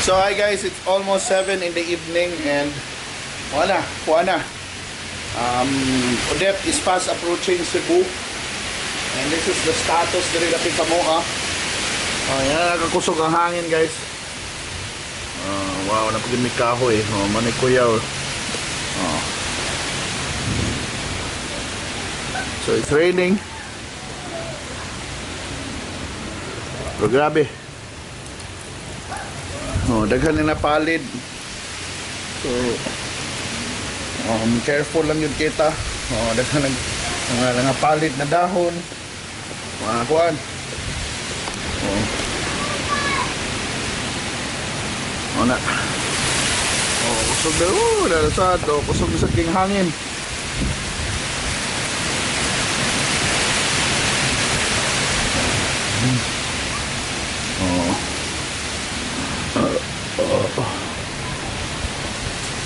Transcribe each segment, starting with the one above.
So hi guys, it's almost 7 in the evening and kuha na. Odette is fast approaching Cebu. And this is the status diri dapit kamo ha. Yan nakakusog ang hangin guys. Wow, napagin may kahoy. Manay kuyaw. So it's raining. Pero grabe. Daghan na napalid. So careful lang yun kita. Daghan ng napalid na dahon. Mga kuwan. Na. Kusog na. Lalasad. Kusog na sa king hangin.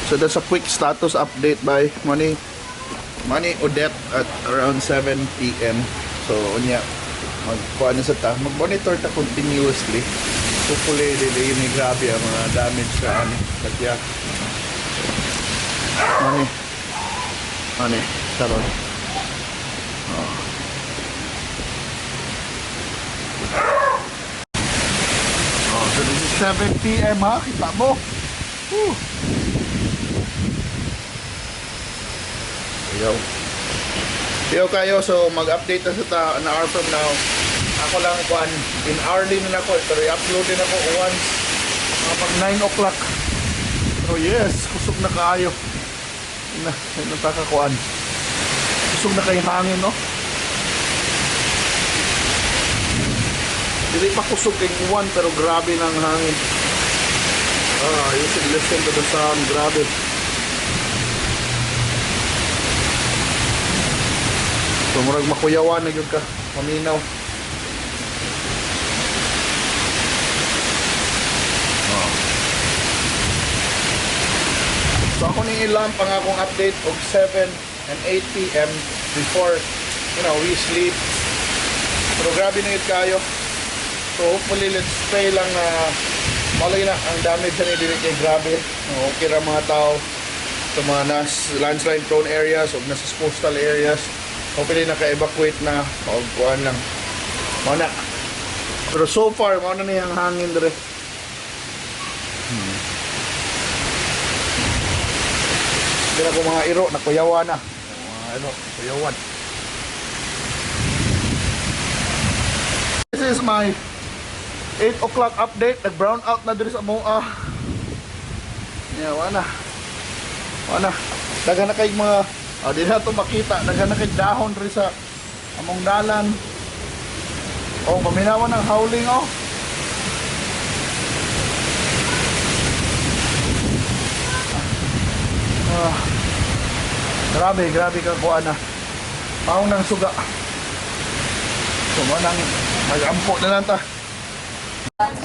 So that's a quick status update by Money Odette at around 7 PM. So unya magkuha na sa ta, mag-monitor ta continuously. Hopefully hindi grabe ang mga damage sa katya. Money saron. So this is 7 PM ha, kita mo. Yo kayo, so mag-update na sa an hour from now. Ako lang kuan in hourly na ako, pero i-upload din ako once pag 9 o'clock. So yes, kusog na kaayo. Nakakakuan. Kusog na kay hangin, no? Hindi pa kusog kay uwan, pero grabe ng hangin. You should listen to the sound, grabe. So murag makuyawan na yun ka, maminaw. So ako nang ilamp ang akong update of 7 and 8 PM before, we sleep. Pero grabe na yun kayo. So hopefully let's pray lang na malay na ang damage na nila kay grabe. Okay ra mga tao sa mga landslide prone areas o nasa coastal areas. Hopefully naka-evacuate na o kuhaan lang. Mana. Pero so far, mauna na yung hangin dire. Hindi na ko mga iro, nakuyawan na. Mga iro, nakuyawan. This is my 8 o'clock update. Nag-brown out na dire sa Moa. Wana. Daga na kayong mga di na ito makita. Daga na kayong dahon rin sa among dalan. Paminawan ng howling Grabe ka kuha na. Paong ng suga. So manang mag-ampo na lang ta.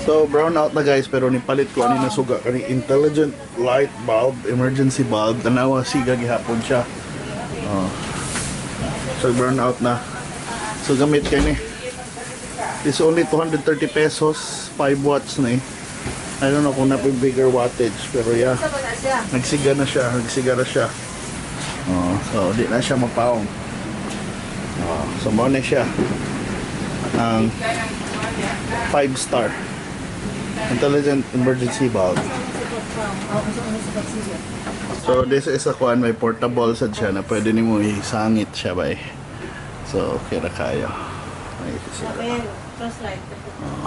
So brown out na guys, pero nipalit ko ani na suga kani intelligent light bulb, emergency bulb. Tanawa siga gihapon siya. So brown out na. So gamit kay ni. It's only 230 pesos, 5 watts na eh. I don't know kung napi bigger wattage, pero yeah. Nagsiga na siya. So di na siya mapaong. So mo na siya. Ang 5-star intelligent emergency bulb. So this is a kuan, may portable sad siya na pwede nimo isangit siya ba eh. So okay ra kayo.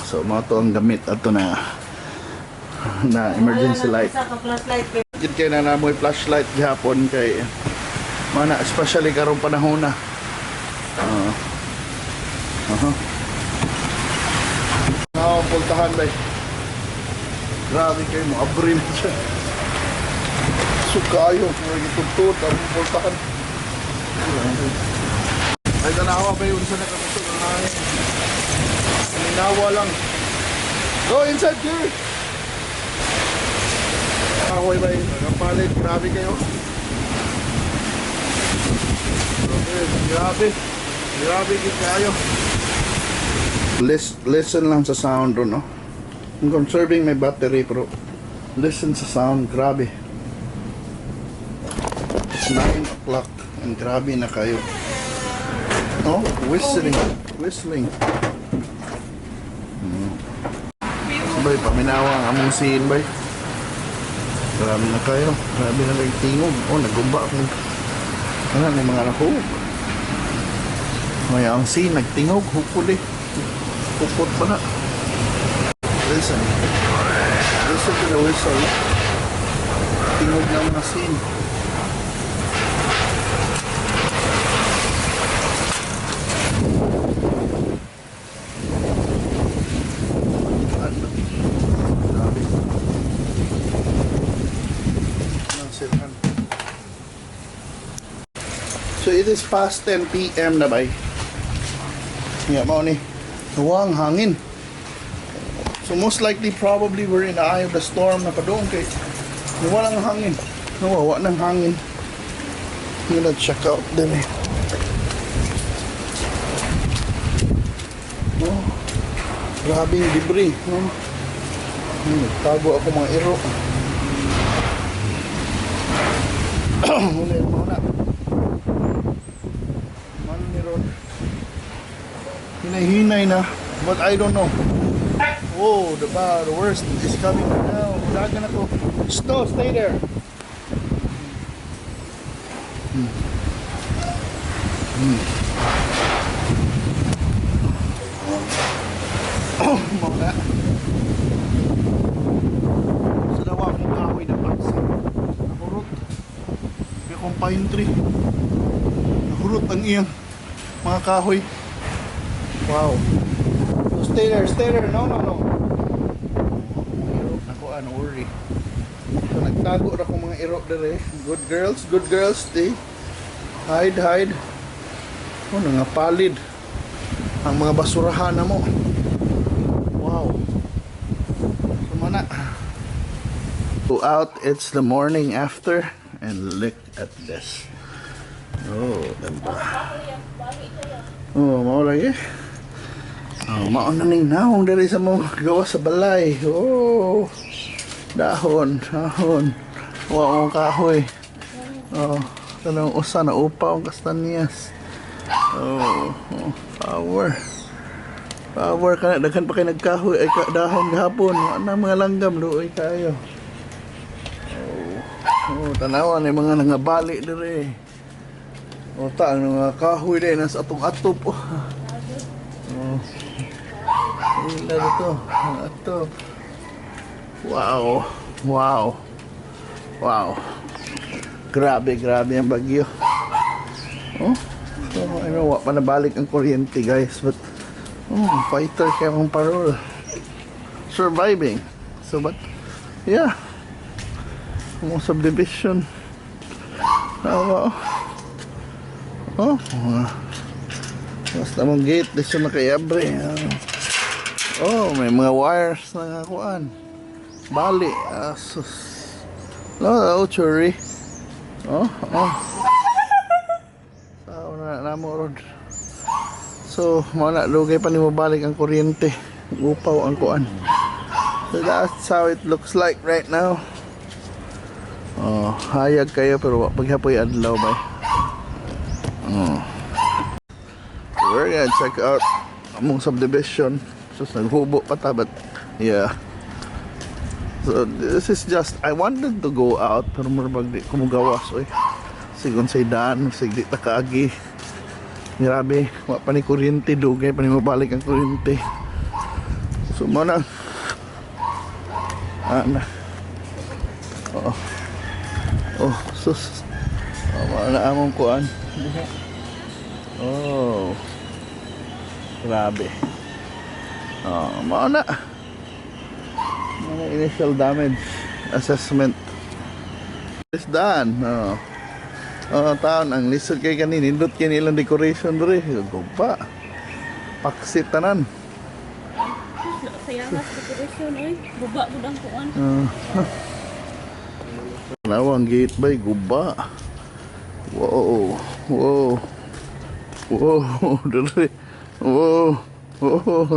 So mo to ang gamit ato na emergency light. Gid kay na namoy flashlight gihapon kay mana especially karong panahon na. Pultahan ba? Grabe kayo mo, abrin siya. Sukayo, nagitutut, ang pultahan. Ay, tanawa ba yun sa nakatusok ang hangin? Minawa lang. Go inside here! Ahoy ba yun? Nakapalit, grabe kayo. Grabe kayo. Listen lang sa sound, no? I'm conserving my battery, pero Listen sa sound, grabe. It's 9 o'clock and grabe na kayo. Oh, whistling. Bay, paminawa ang among scene, bay. Grabe na kayo. Grabe na kayo tingog. Oh, nagumba akong may mga nahug. May ang scene, nagtingog. Hukuli. Hukot pa na. Listen. Listen to the whistle. Tingog na mga scene. So it is past 10 p.m. na bay. Yeah, mo ni. Huwag hangin. So most likely probably we're in the eye of the storm na padung kay walang hangin. Nawawa ng hangin. I'm gonna check out din eh. Oh, grabe yung debris. Oh. Nagtago ako mga iro. Muna. Hinay-hinay na, but I don't know. Oh, the worst is coming now. Dagan na to. Stay there. Oh, mga. Sa dawa akong kahoy na pansin. Nahurot. Kaya kong pine tree. Nahurot ang iyang mga kahoy. Wow. So stay there. No. Ako, ano, worry. So nagtago na akong mga iro dere. Good girls, stay. Hide. Oh, nangapalid. Ang mga basurahan na mo. Wow. So mana. Go out, it's the morning after. And look at this. Oh, diba? Oh, mau lagi. Oh, mauna ning naong dari sa mga gawa sa balay. Oh, dahon. Wow, kahoy. Oh, tanong usa na upa ang kastanyas. Oh, power kana daghan pa kay nagkahoy ay dahon gahapon. Ana mga langgam luoy kayo. Oh, tanawan ay mga nangabali dire. Oh, ta ang mga kahoy din nasa atong-atop. Oh. Ila dito, atop. Wow. Grabe ang bagyo. Oh. So, wa pa nabalik ang kuryente, guys, but fighter kaya akong parol. Surviving. So, but yeah. Mga subdivision. Wow. Oh. Basta mong gate, dito na kay Abre. Oh, may mga wires na kuan. Bali, asus. No, churi. Oh. Sao na mo rod. So, mana lugay pa nimo balik ang kuryente. Upaw ang kuan. So that's how it looks like right now. Oh, hayag kayo pero paghapoy adlaw ba. Oh. We're gonna check out among subdivision. So naghubo pa ta, but yeah. So this is just, I wanted to go out pero murag di kumugawas oy. Sigon say daan, sig di ta kaagi. Grabe, wa pa ni kuryente, dugay pa ni mabalik ang kuryente. So mana ana. Oh, sus. Mana among kuan. Oh. Grabe. Oh, mauna. Mga initial damage assessment is done. Taon ang lisod kay kanin indot kay nilang decoration diri. Gugpa. Paksit tanan. Sayangas decoration oy. Guba gud ang kuan. Nawang gate bay guba. Wow. Dali.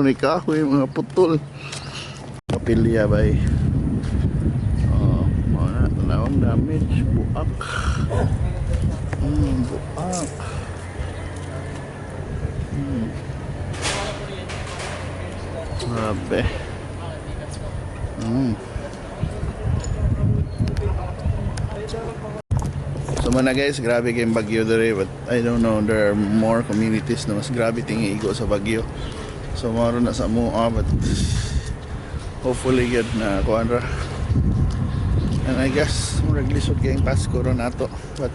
Ni kahoy mga putol. Kapilya bay. Nawang damage, buak. Buak. Grabe. So muna guys, grabe kayong bagyo dere, but I don't know, there are more communities na mas grabe tingi igo sa bagyo. So maro na sa mua, but hopefully good na kuanra. And I guess murag lisod kayong Pasko ron nato, but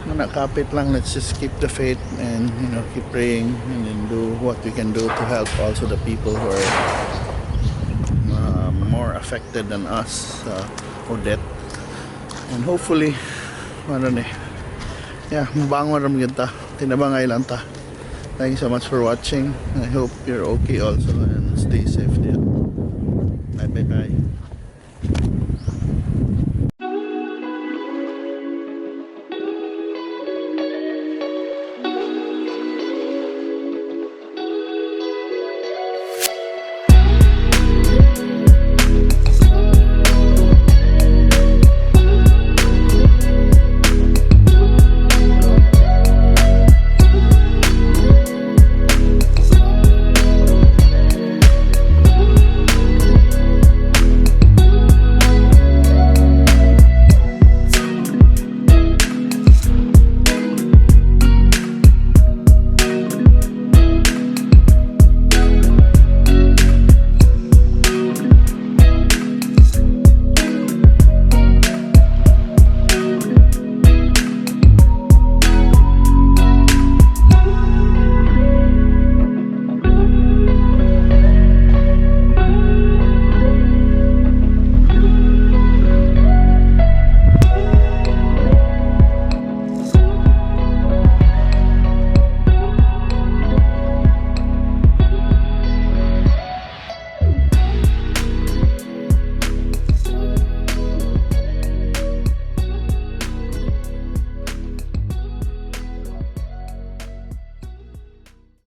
muna kapit lang, let's just keep the faith and keep praying and then do what we can do to help also the people who are more affected than us, Odette. And hopefully mabangon ram gyud ta, tinabangay lang ta. Thank you so much for watching. I hope you're okay also and stay safe there. Bye bye bye.